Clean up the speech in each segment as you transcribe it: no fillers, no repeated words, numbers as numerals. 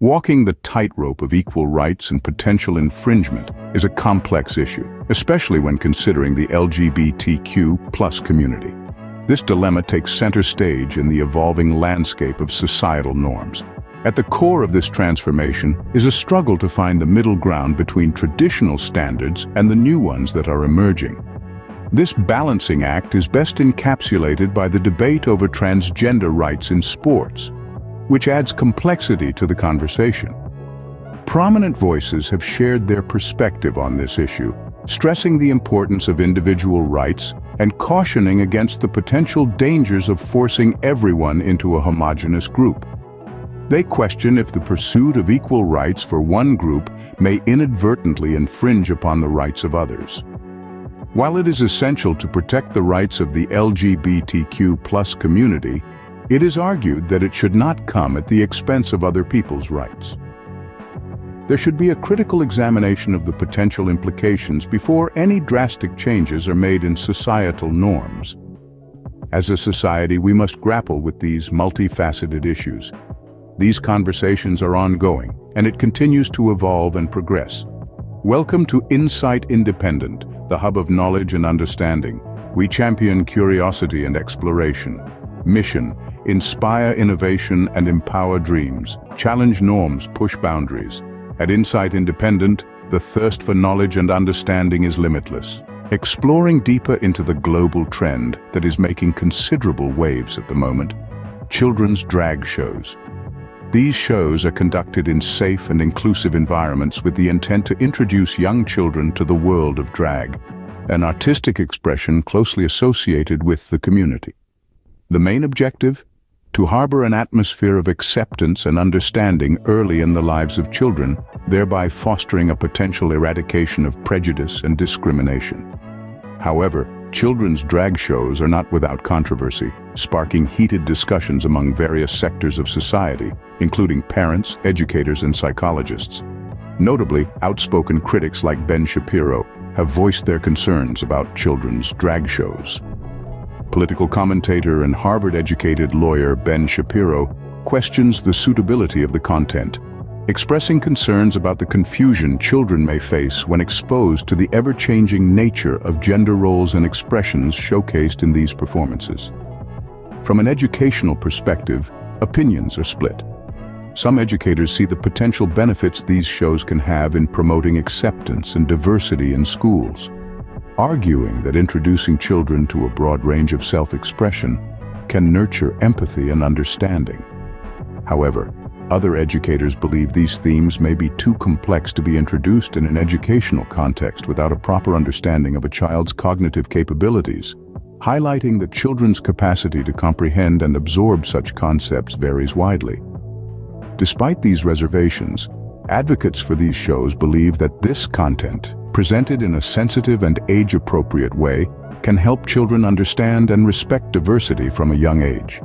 Walking the tightrope of equal rights and potential infringement is a complex issue, especially when considering the LGBTQ+ community. This dilemma takes center stage in the evolving landscape of societal norms. At the core of this transformation is a struggle to find the middle ground between traditional standards and the new ones that are emerging. This balancing act is best encapsulated by the debate over transgender rights in sports, which adds complexity to the conversation. Prominent voices have shared their perspective on this issue, stressing the importance of individual rights and cautioning against the potential dangers of forcing everyone into a homogeneous group. They question if the pursuit of equal rights for one group may inadvertently infringe upon the rights of others. While it is essential to protect the rights of the LGBTQ+ community, it is argued that it should not come at the expense of other people's rights. There should be a critical examination of the potential implications before any drastic changes are made in societal norms. As a society, we must grapple with these multifaceted issues. These conversations are ongoing, and it continues to evolve and progress. Welcome to Insight Independent, the hub of knowledge and understanding. We champion curiosity and exploration. Mission: inspire innovation and empower dreams. Challenge norms, push boundaries. At Insight Independent, the thirst for knowledge and understanding is limitless. Exploring deeper into the global trend that is making considerable waves at the moment: children's drag shows. These shows are conducted in safe and inclusive environments with the intent to introduce young children to the world of drag, an artistic expression closely associated with the community. The main objective? To harbor an atmosphere of acceptance and understanding early in the lives of children, thereby fostering a potential eradication of prejudice and discrimination. However, children's drag shows are not without controversy, sparking heated discussions among various sectors of society, including parents, educators, and psychologists. Notably, outspoken critics like Ben Shapiro have voiced their concerns about children's drag shows. Political commentator and Harvard-educated lawyer Ben Shapiro questions the suitability of the content, expressing concerns about the confusion children may face when exposed to the ever-changing nature of gender roles and expressions showcased in these performances. From an educational perspective, opinions are split. Some educators see the potential benefits these shows can have in promoting acceptance and diversity in schools, arguing that introducing children to a broad range of self-expression can nurture empathy and understanding. However, other educators believe these themes may be too complex to be introduced in an educational context without a proper understanding of a child's cognitive capabilities, highlighting that children's capacity to comprehend and absorb such concepts varies widely. Despite these reservations, advocates for these shows believe that this content, presented in a sensitive and age-appropriate way, can help children understand and respect diversity from a young age.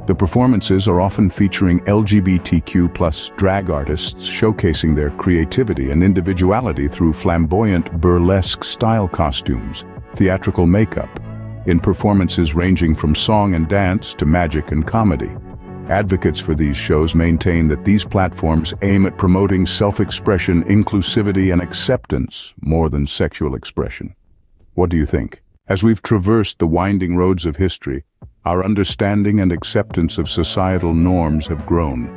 The performances are often featuring LGBTQ+ drag artists showcasing their creativity and individuality through flamboyant burlesque-style costumes, theatrical makeup, in performances ranging from song and dance to magic and comedy. Advocates for these shows maintain that these platforms aim at promoting self-expression, inclusivity, and acceptance more than sexual expression. What do you think? As we've traversed the winding roads of history, our understanding and acceptance of societal norms have grown.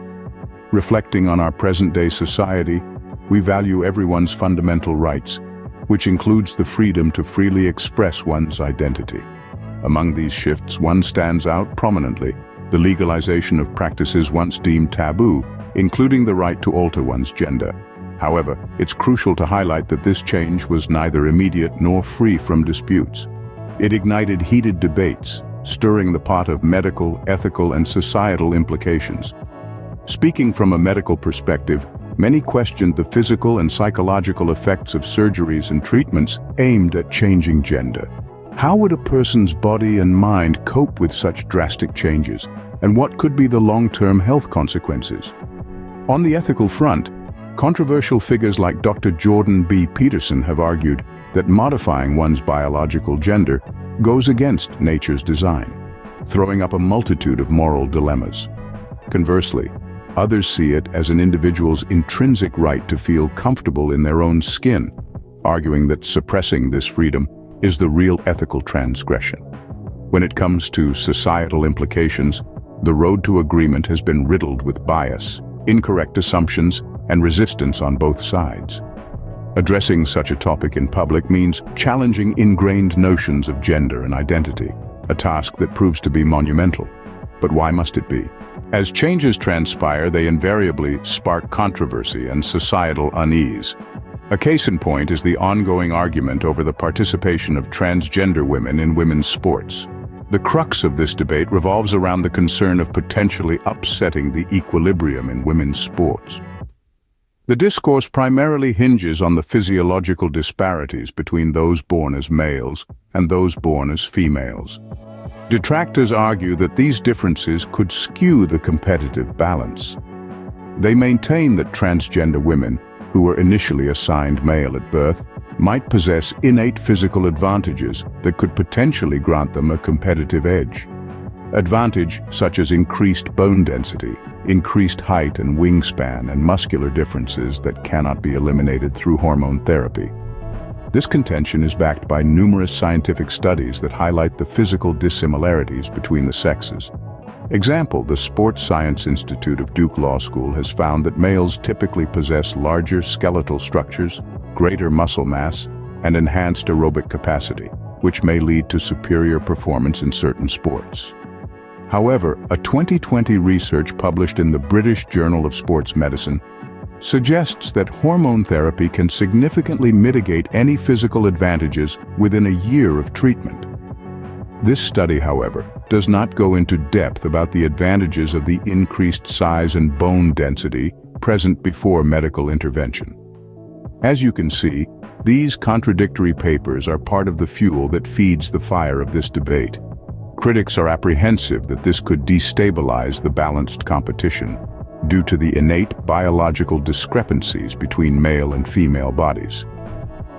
Reflecting on our present-day society, we value everyone's fundamental rights, which includes the freedom to freely express one's identity. Among these shifts, one stands out prominently: the legalization of practices once deemed taboo, including the right to alter one's gender. However, it's crucial to highlight that this change was neither immediate nor free from disputes. It ignited heated debates, stirring the pot of medical, ethical, and societal implications. Speaking from a medical perspective, many questioned the physical and psychological effects of surgeries and treatments aimed at changing gender. How would a person's body and mind cope with such drastic changes, and what could be the long-term health consequences? On the ethical front, controversial figures like Dr. Jordan B. Peterson have argued that modifying one's biological gender goes against nature's design, throwing up a multitude of moral dilemmas. Conversely, Others see it as an individual's intrinsic right to feel comfortable in their own skin, arguing that suppressing this freedom is the real ethical transgression. When it comes to societal implications, the road to agreement has been riddled with bias, incorrect assumptions, and resistance on both sides. Addressing such a topic in public means challenging ingrained notions of gender and identity, a task that proves to be monumental. But why must it be? As changes transpire, they invariably spark controversy and societal unease. A case in point is the ongoing argument over the participation of transgender women in women's sports. The crux of this debate revolves around the concern of potentially upsetting the equilibrium in women's sports. The discourse primarily hinges on the physiological disparities between those born as males and those born as females. Detractors argue that these differences could skew the competitive balance. They maintain that transgender women, who were initially assigned male at birth, might possess innate physical advantages that could potentially grant them a competitive edge. Advantage such as increased bone density, increased height and wingspan, and muscular differences that cannot be eliminated through hormone therapy. This contention is backed by numerous scientific studies that highlight the physical dissimilarities between the sexes. Example, the Sports Science Institute of Duke Law School has found that males typically possess larger skeletal structures, greater muscle mass, and enhanced aerobic capacity, which may lead to superior performance in certain sports. However, a 2020 research published in the British Journal of Sports Medicine suggests that hormone therapy can significantly mitigate any physical advantages within a year of treatment. This study, however, does not go into depth about the advantages of the increased size and bone density present before medical intervention. As you can see, these contradictory papers are part of the fuel that feeds the fire of this debate. Critics are apprehensive that this could destabilize the balanced competition due to the innate biological discrepancies between male and female bodies.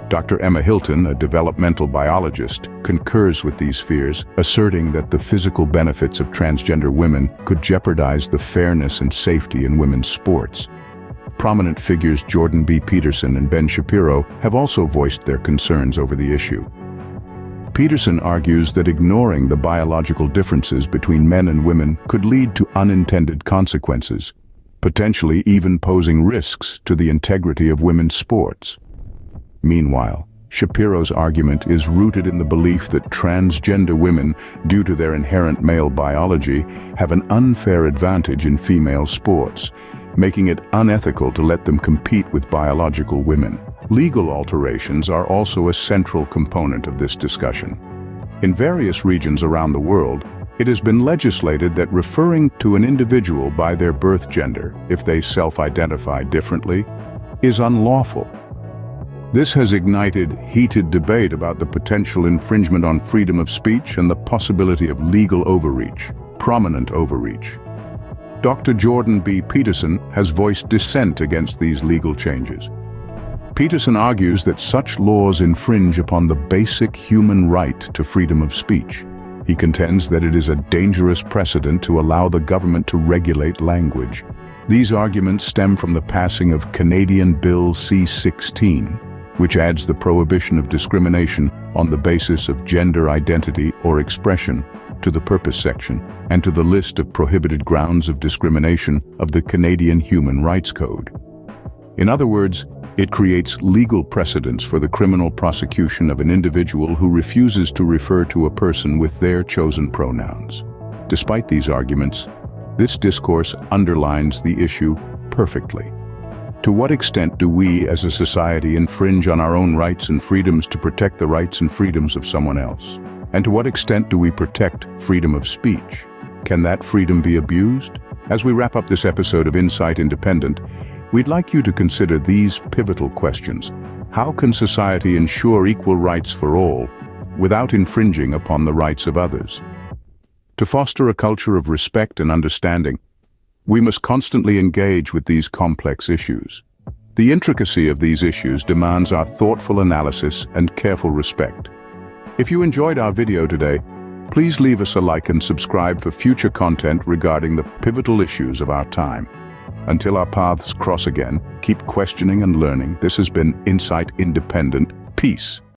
Dr. Emma Hilton, a developmental biologist, concurs with these fears, asserting that the physical benefits of transgender women could jeopardize the fairness and safety in women's sports. Prominent figures Jordan B. Peterson and Ben Shapiro have also voiced their concerns over the issue. Peterson argues that ignoring the biological differences between men and women could lead to unintended consequences, potentially even posing risks to the integrity of women's sports. Meanwhile, Shapiro's argument is rooted in the belief that transgender women, due to their inherent male biology, have an unfair advantage in female sports, making it unethical to let them compete with biological women. Legal alterations are also a central component of this discussion. In various regions around the world, it has been legislated that referring to an individual by their birth gender, if they self-identify differently, is unlawful. This has ignited heated debate about the potential infringement on freedom of speech and the possibility of legal overreach, prominent overreach. Dr. Jordan B. Peterson has voiced dissent against these legal changes. Peterson argues that such laws infringe upon the basic human right to freedom of speech. He contends that it is a dangerous precedent to allow the government to regulate language. These arguments stem from the passing of Canadian Bill C-16, which adds the prohibition of discrimination on the basis of gender identity or expression to the purpose section and to the list of prohibited grounds of discrimination of the Canadian Human Rights Code. In other words, it creates legal precedents for the criminal prosecution of an individual who refuses to refer to a person with their chosen pronouns. Despite these arguments, this discourse underlines the issue perfectly. To what extent do we as a society infringe on our own rights and freedoms to protect the rights and freedoms of someone else? And to what extent do we protect freedom of speech? Can that freedom be abused? As we wrap up this episode of Insight Independent, we'd like you to consider these pivotal questions. How can society ensure equal rights for all without infringing upon the rights of others? To foster a culture of respect and understanding, we must constantly engage with these complex issues. The intricacy of these issues demands our thoughtful analysis and careful respect. If you enjoyed our video today, please leave us a like and subscribe for future content regarding the pivotal issues of our time. Until our paths cross again, keep questioning and learning. This has been Insight Independent. Peace.